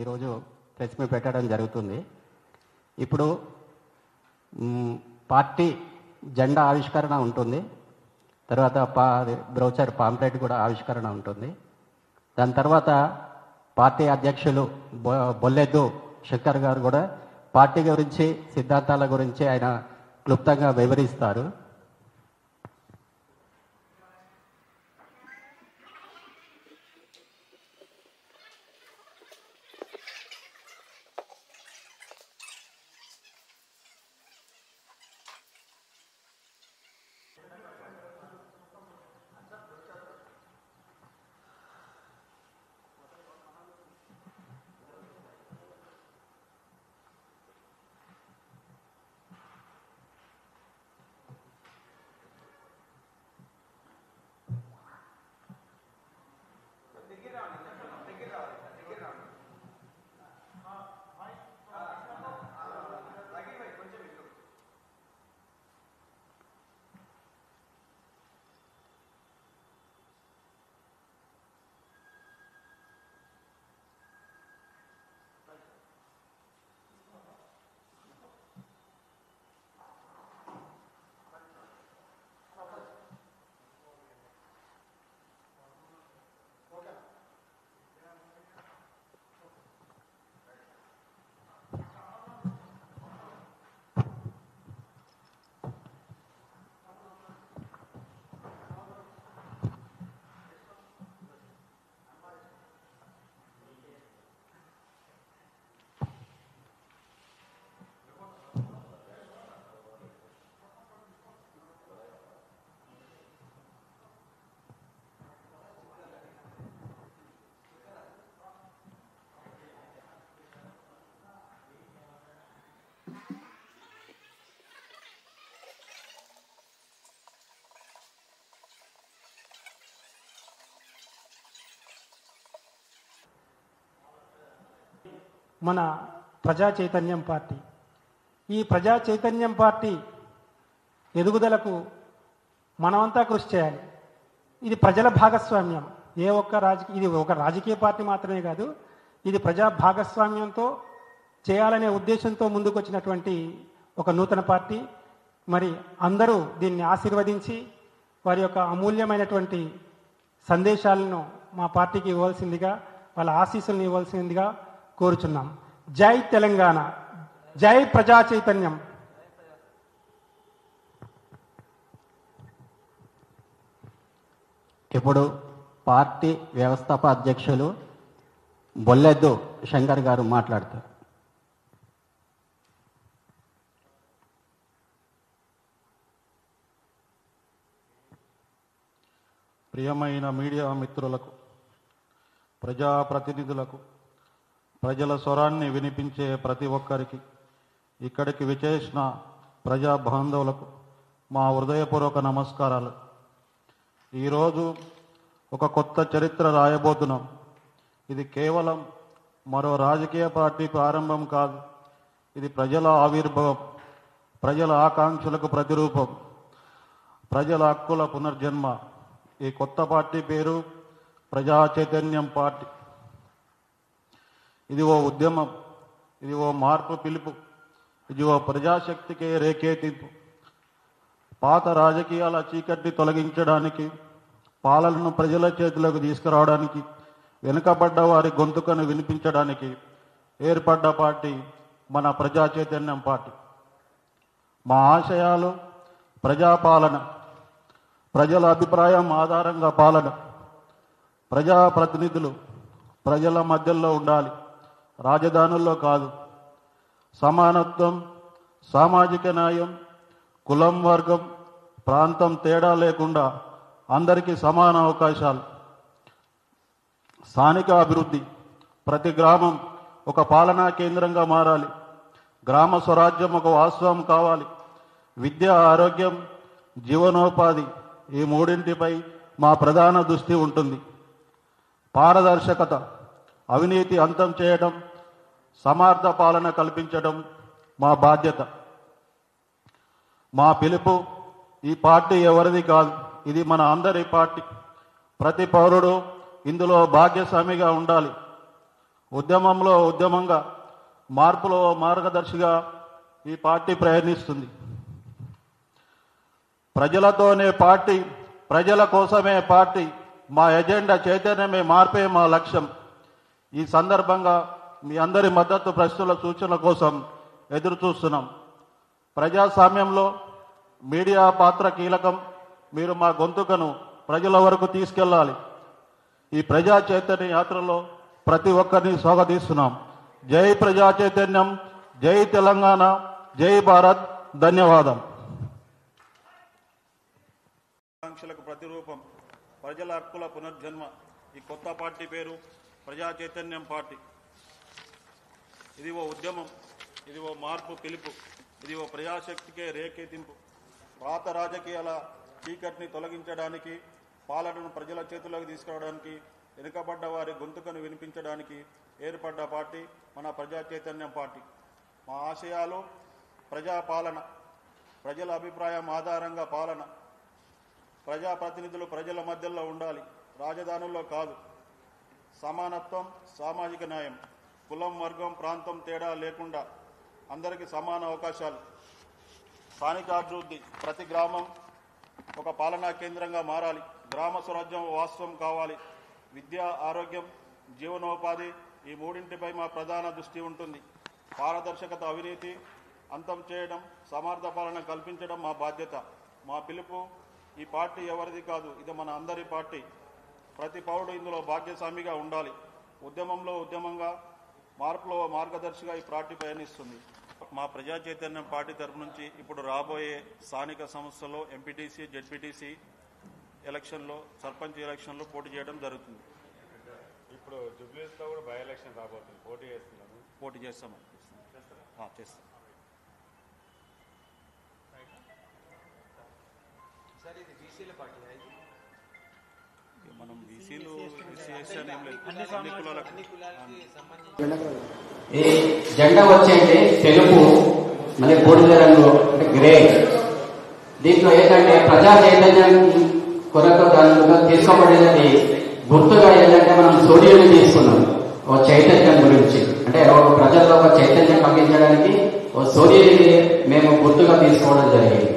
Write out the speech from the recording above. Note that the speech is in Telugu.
ఈరోజు ప్రెస్ మీట్ పెట్టడం జరుగుతుంది. ఇప్పుడు పార్టీ జెండా ఆవిష్కరణ ఉంటుంది, తర్వాత బ్రౌచర్ పాంప్లెట్ కూడా ఆవిష్కరణ ఉంటుంది. దాని తర్వాత పార్టీ అధ్యక్షులు బొల్లెద్దు శంకర్ గారు కూడా పార్టీ గురించి, సిద్ధాంతాల గురించి ఆయన క్లుప్తంగా వివరిస్తారు. మన ప్రజా చైతన్యం పార్టీ, ఈ ప్రజా చైతన్యం పార్టీ ఎదుగుదలకు మనమంతా కృషి చేయాలి. ఇది ప్రజల భాగస్వామ్యం. ఇది ఒక రాజకీయ పార్టీ మాత్రమే కాదు, ఇది ప్రజా భాగస్వామ్యంతో చేయాలనే ఉద్దేశంతో ముందుకు వచ్చినటువంటి ఒక నూతన పార్టీ. మరి అందరూ దీన్ని ఆశీర్వదించి వారి యొక్క అమూల్యమైనటువంటి సందేశాలను మా పార్టీకి ఇవ్వాల్సిందిగా, వాళ్ళ ఆశీస్సులను ఇవ్వాల్సిందిగా కోరుచున్నాం. జై తెలంగాణ, జై ప్రజా చైతన్యం. ఇప్పుడు పార్టీ వ్యవస్థాప అధ్యక్షులు బొల్లెద్దు శంకర్ గారు మాట్లాడతారు. ప్రియమైన మీడియా మిత్రులకు, ప్రజాప్రతినిధులకు, ప్రజల స్వరాన్ని వినిపించే ప్రతి ఒక్కరికి, ఇక్కడికి విచేసిన ప్రజా బాంధవులకు మా హృదయపూర్వక నమస్కారాలు. ఈరోజు ఒక కొత్త చరిత్ర రాయబోతున్నాం. ఇది కేవలం మరో రాజకీయ పార్టీ ప్రారంభం కాదు, ఇది ప్రజల ఆవిర్భావం, ప్రజల ఆకాంక్షలకు ప్రతిరూపం, ప్రజల హక్కుల పునర్జన్మ. ఈ కొత్త పార్టీ పేరు ప్రజా చైతన్యం పార్టీ. ఇది ఓ ఉద్యమం, ఇది ఓ మార్పు పిలుపు, ఇది ఓ ప్రజాశక్తికి రేకేతింపు. పాత రాజకీయాల చీకటిని తొలగించడానికి, పాలనను ప్రజల చేతులకు తీసుకురావడానికి, వెనుకబడ్డ వారి గొంతుకను వినిపించడానికి ఏర్పడ్డ పార్టీ మన ప్రజా చైతన్యం పార్టీ. మా ఆశయాలు ప్రజాపాలన, ప్రజల అభిప్రాయం ఆధారంగా పాలన, ప్రజాప్రతినిధులు ప్రజల మధ్యలో ఉండాలి, రాజధానుల్లో కాదు. సమానత్వం, సామాజిక న్యాయం, కులం, వర్గం, ప్రాంతం తేడా లేకుండా అందరికీ సమాన అవకాశాలు. స్థానిక అభివృద్ధి, ప్రతి గ్రామం ఒక పాలనా కేంద్రంగా మారాలి. గ్రామ స్వరాజ్యం ఒక వాస్తవం కావాలి. విద్య, ఆరోగ్యం, జీవనోపాధి, ఈ మూడింటిపై మా ప్రధాన దృష్టి ఉంటుంది. పారదర్శకత, అవినీతి అంతం చేయడం, సమర్థ పాలన కల్పించడం మా బాధ్యత. మా పిలుపు ఈ పార్టీ ఎవరిది కాదు, ఇది మన అందరి పార్టీ. ప్రతి పౌరుడు ఇందులో భాగ్యస్వామిగా ఉండాలి. ఉద్యమంలో ఉద్యమంగా, మార్పులో మార్గదర్శిగా ఈ పార్టీ ప్రయాణిస్తుంది. ప్రజలతోనే పార్టీ, ప్రజల కోసమే పార్టీ. మా ఎజెండా చైతన్యమే, మార్పే మా లక్ష్యం. ఈ సందర్భంగా మీ అందరి మద్దతు, ప్రశ్నల సూచనల కోసం ఎదురు చూస్తున్నాం. ప్రజాస్వామ్యంలో మీడియా పాత్ర కీలకం. మీరు మా గొంతుకను ప్రజల వరకు తీసుకెళ్లాలి. ఈ ప్రజా చైతన్య యాత్రలో ప్రతి ఒక్కరిని స్వాగతిస్తున్నాం. జై ప్రజా చైతన్యం, జై తెలంగాణ, జై భారత్. ధన్యవాదం. ఆకాంక్షలకు ప్రతిరూపం, ప్రజల హక్కుల పునర్జన్మ. ఈ కొత్త పార్టీ పేరు ప్రజా చైతన్యం పార్టీ. ఇది ఓ ఉద్యమం, ఇది ఓ మార్పు పిలుపు, ఇది ఓ ప్రజాశక్తికే రేకెత్తింపు. పాత రాజకీయాల చీకటిని తొలగించడానికి, పాలనను ప్రజల చేతుల్లోకి తీసుకురావడానికి, వెనుకబడ్డ వారి గొంతుకను వినిపించడానికి ఏర్పడ్డ పార్టీ మన ప్రజా చైతన్యం పార్టీ. మా ఆశయాలు ప్రజాపాలన, ప్రజల అభిప్రాయం ఆధారంగా పాలన, ప్రజాప్రతినిధులు ప్రజల మధ్యలో ఉండాలి, రాజధానుల్లో కాదు. సమానత్వం, సామాజిక న్యాయం, కులం, వర్గం, ప్రాంతం తేడా లేకుండా అందరికీ సమాన అవకాశాలు. స్థానిక అభివృద్ధి, ప్రతి గ్రామం ఒక పాలనా కేంద్రంగా మారాలి. గ్రామ స్వరాజ్యం వాస్తవం కావాలి. విద్య, ఆరోగ్యం, జీవనోపాధి, ఈ మూడింటిపై మా ప్రధాన దృష్టి ఉంటుంది. పారదర్శకత, అవినీతి అంతం చేయడం, సమర్థ పాలన కల్పించడం మా బాధ్యత. మా పిలుపు, ఈ పార్టీ ఎవరిది కాదు, ఇది మన అందరి పార్టీ. ప్రతి పౌరుడు ఇందులో భాగ్యస్వామిగా ఉండాలి. ఉద్యమంలో ఉద్యమంగా, మార్పులో మార్గదర్శిగా ఈ పార్టీ పయనిస్తుంది. మా ప్రజా చైతన్యం పార్టీ తరఫు నుంచి ఇప్పుడు రాబోయే స్థానిక సంస్థల్లో ఎంపీటీసీ, జెడ్పీటీసీ ఎలక్షన్లో, సర్పంచ్ ఎలక్షన్లో పోటీ చేయడం జరుగుతుంది. ఇప్పుడు జూబ్లీస్లో కూడా బై ఎలక్షన్ రాబోతుంది, పోటీ చేస్తున్నాము. పోటీ చేస్తాం. మనం బీసీలు, ఎస్సీ అని ఏం లేదు, అన్ని కులాలకు. ఈ జెండా వచ్చేది తెలుపు, మళ్ళీ బూడిద రంగు అంటే గ్రే. దీంట్లో ఏంటంటే ప్రజా చైతన్యం కొరకు దానిలో తీసుకోబడేది గుర్తుగా ఏంటంటే మనం సూర్యుని తీసుకున్నాం ఓ చైతన్యం గురించి. అంటే ప్రజల్లో ఒక చైతన్యం కలిగించడానికి ఓ సూర్యుని మేము గుర్తుగా తీసుకోవడం జరిగింది.